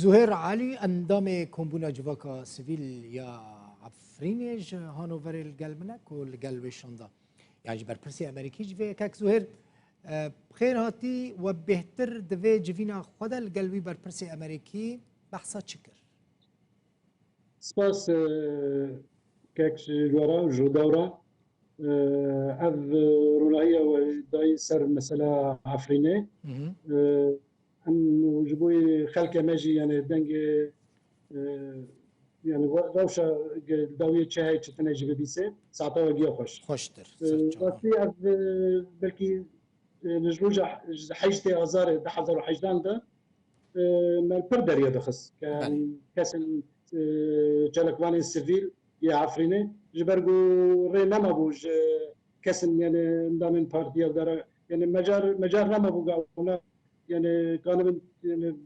زهير علي اندام كومبونا جواكا سيفيل يا عفرينج هانوفر القلبنك والقلب شندا يعني جبر برسي امريكي جوي كاك زهير بخير هاتي وبهتر دوي جفينا خدا القلبي بر برسي امريكي بحثا شكر سپاس كاك جوارا جو دورا اف روناية وداي سر مسألة عفريني انه جبوي خلق ماجي يعني دنج يعني روشة داوية شهاي تشتنا جبي بيسي ساعتا وقيا خوشتر وقتي اف بلكي نجلوجا حيجتي ازار ده حزر وحيجدان ده ما البردر يدخس كاسن جالكواني السيفيل يا عفريني جبرجو رينا ما بوج كاسن يعني ندامن بارتي دار يعني مجار ما بوجا يعني كانوا يعني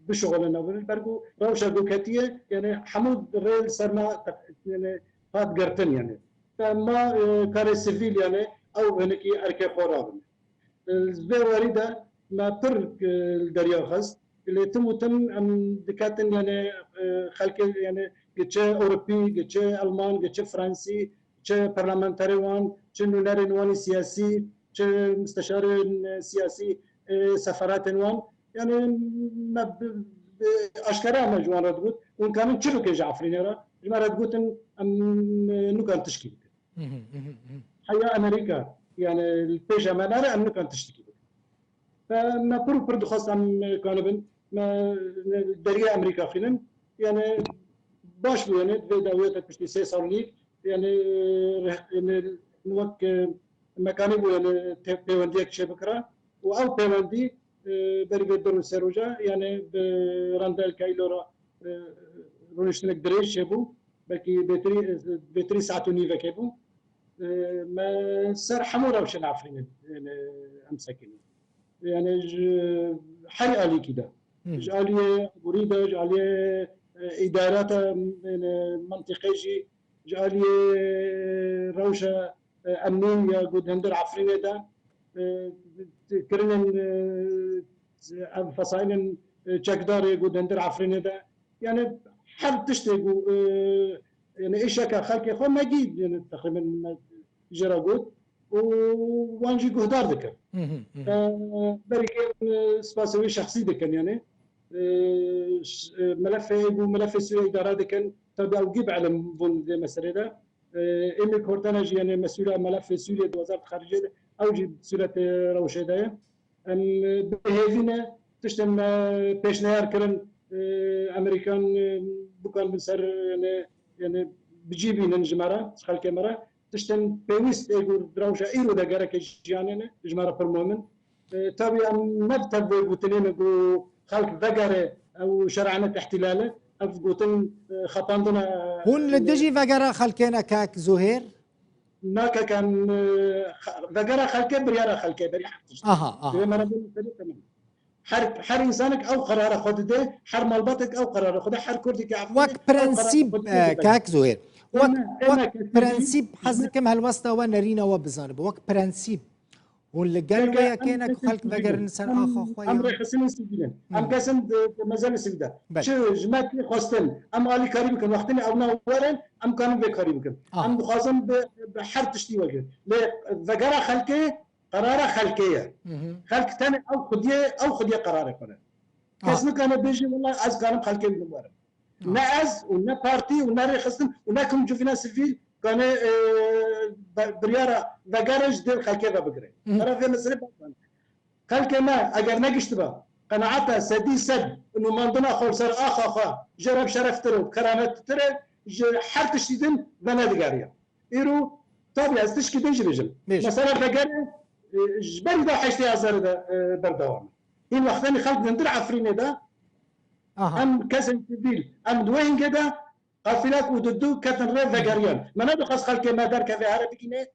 بشغلنا برجو روشة بوكاتية يعني حمود ريل سرنا يعني هاد قرتن يعني فما كار السيفيل يعني او هنكي اركي خراب الزبير وريده ما ترك الدريا خاص اللي تم ام دكاتن يعني خلق يعني جتشا اوروبي جتشا المان جتشا فرنسي جتشا برلمانتاري وان جتشا نونارين وان سياسي جتشا مستشار سياسي سفارات وان يعني ما اشكرا ما جوان ردقوت وان كانوا تشلو كي جعفرين را ما ردقوت ام نكان تشكيل حيا امريكا يعني البيجا ما نرى انه كان تشتكي فما برد خاص ام كانبن ما دريا امريكا خلن يعني باش يعني داويه تشتي سي صارليك يعني نوك مكاني يعني بيونديك شبكره او بيوندي بري درو سروجا يعني براندال كايلورا رونشنك دريش شبو بلكي بتري ساعه نيفا كيبو ما صار حمورة وش العفرين يعني أمسكني يعني حرقة لي كده جالية بريدة جالية إدارات منطقية جالية روشة أمنين يا جود هندر عفرين ده كرنن فصائل جاكدار يا جود هندر عفرين ده يعني حرب تشتغل يعني ايش هكا خلقي خو ما جيد يعني تقريبا جراجوت وانجي قهدار ذكر بريك سباسوي شخصي ذكر يعني ملف سوريا اداره ذكر تبع وجيب على بون المساله ده اللي كورتانج يعني مسؤول ملف سوريا وزاره الخارجيه او جيب سوره روشيدايه ان بهذينا تشتم بيشنهار كرن امريكان بكان بنسر يعني بجيبي نجمرة خلك مرة تشتن بيوست يقول دروشة إيرو ده جرك جياننا جمرة بالمؤمن تابي أم نبتب قوتنين يقول خلك ذجرة أو شرعنا احتلاله أو قوتن خطاندنا هون لدجي فجرة خلكنا كاك زهير ناك كان ذجرة خلك بريارة خلك بري حر انسانك او قرار خدده حر مالباتك او قرار خده حر كردي كعفو وك برنسيب كاك زهير وك برنسيب حزكم هالوسطة ونرينا وبزانب وك برنسيب واللي قال ويا كانك خلق ذكر انسان اخو خويا امر خصني سجلن ام كاسن مازال سجدا شو جماعه خاصتن ام علي كريم كان وقتني او نورن ام كانوا بكريم كان ام خاصم بحر تشتي وجه لا ذكر خلقه قرار خلقيه خلق ثاني او خديه قرار يكون كاسن كان بيجي والله از كان خلقيه من ورا ناز ونا بارتي ونا رخصن ونا كم جوفينا سيفيل كان بريارة ذكرج دير خلقيه بقري ترى في مسألة خلقيه ما اگر نجشتبا قناعتها سدي سد انه ما عندنا خول صار اخا جرب شرف ترو كرامات ترى حرت شديدن بنا دقاريا ايرو طبيعي استشكي بيجي مثلا ذكر جبري ده حشتي ازر بردوام إن وقتني خلق ندر عفرين ده ام كسن سبيل ام دوين كده قافلات وددو كتن ريف ذكريان ما ندو خاص خلق ما دار كذا عربي كني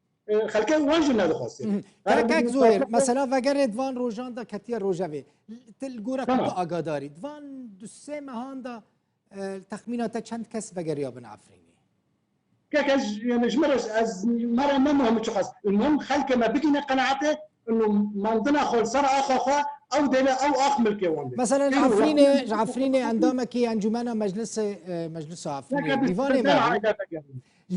خلق وانجل ندو خاص كاك زهير مثلا ذكر دفان روجان ده كتير روجافي تلقورا كتو اقاداري دفان دوسيما هاندا تخمينات چند كس ذكريا بن عفريني كاكاج يعني جمرس از مره ما مهم شو خاص المهم خلق ما بقينا قناعته انه ما عندنا خول صار اخا او دينا او اخ ملكي وان مثلا عفريني عندما كي انجمنا مجلس عفريني ديواني ما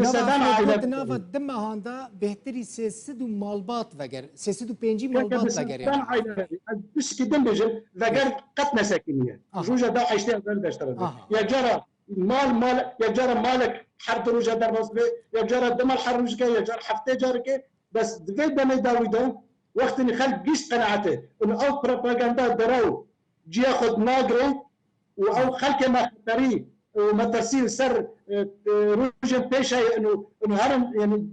بس عائلات نافا دم هاندا بهتري سيسد مالبات وگر سيسد بينجي مالبات وگر يعني بس كدم بجن وگر قط مساكنيه جوجا دا عشتي ازال باشتر يا جرى مال يا جرى مالك حرب روجا در بس يا جرى دم الحرب يا جرى حفته جارك بس دفيد دم داويدون وقت اللي خلق جيش قناعته انه او بروباغندا دراو جي ياخذ ناقري او خلق ما خطري وما ترسيل سر روجن بيشا انه هرم يعني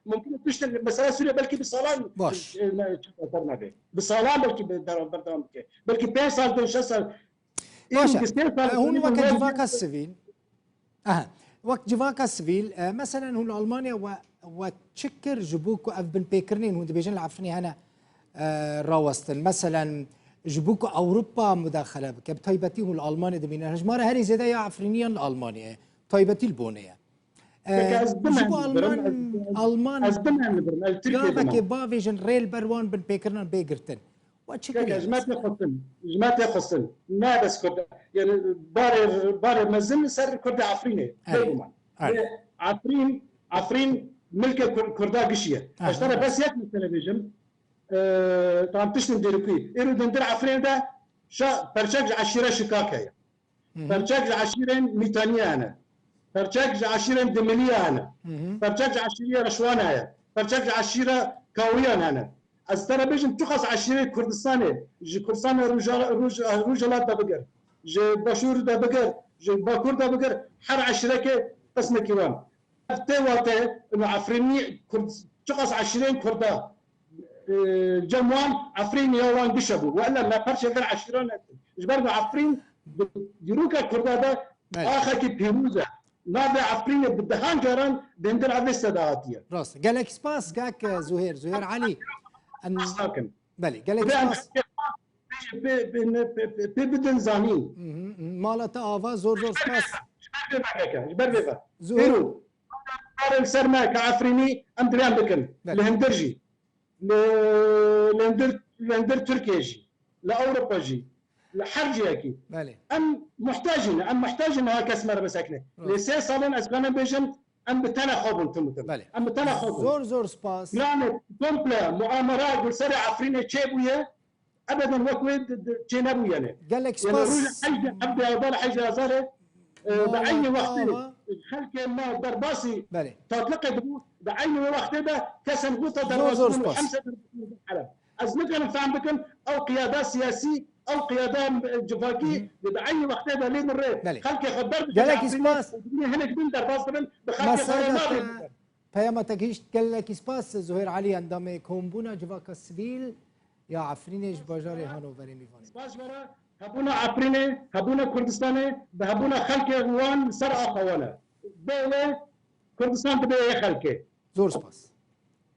ممكن تشتغل مساله سوريا بلكي بصالان باش بصالان بلكي بردام بلكي 5 سال 6 سال هون وقت جواكا السيفيل وقت جواكا السيفيل مثلا هون المانيا وتشكر جبوكو اف بن بيكرنين هون بيجن العفني هنا راوستن مثلا جبوكو اوروبا مداخله بك بطيبتي هون الالماني دبين هجمار هري زيدا يا عفرينيا الالمانيه طيبتي البونيه جبو المان جابك بافيجن ريل بروان بن بيكرنان بيجرتن وتشكر جماعه يخصن ما بس كرد يعني بار مزن سر كرد عفريني عفرين ملك كردا قشيه اشترى بس ياك من التلفزيون طبعا تشتم ديركي يريد ندير عفرين ده برشاج عشيره شكاكه برشاج عشيرين ميتانيا انا برشاج عشيرين دمليه انا برشاج عشيره رشوانه برشاج عشيره كاويه انا استرى بيجن تخص عشيره كردستاني جي كردستان روجلات ده بقر جي باشور ده بقر جي باكور ده بقر حر عشيره قسم كيوان تواته انه عفريني كرد تقص 20 كردا جموان عفرين يوان بشبو والا ما برش غير 20 جبرنا عفرين ديروكا كردا ده اخر كي بيروزا نابع عفرين بدهان جران بندر على السداتيه راس قالك سباس قاك زهير علي ساكن بلي قالك سباس بدن زانين مالتا افا زور سباس جبر زهير السرما كعفريني ام دريان بكن لهندرجي لهندر تركيجي لاوروبا جي لحرجي اكيد ام محتاجين هكا اسمر مساكنه لسي صالون اسكان بيجن ام بتنا خوب انتم ام بتنا خوب زور سباس يعني كومبلا مؤامرات بالسرع عفريني تشيبويا ابدا وكويد تشينابويا يعني قال لك سباس حاجه ابدا يضل حاجه صارت بعين وقت خلك ما درباسي تطلق دبو بعين وقت ده كسن قوطه درباسي خمسه حلب ازمكن فهم بكن او قياده سياسي او قياده جفاكي بعين وقت ده لين الريت خلك خبر قالك سباس هنا كبين درباس بخلك فيما تجيش قال لك سباس زهير علي عندما كومبونا جفاك السبيل يا عفرينيش باجاري هانوفري ميفاني سباس برا هبونا عفريني هبونا كردستاني هبونا خلك وان سرعه قوانا بيوه كردستان تبي خلكه زور سباس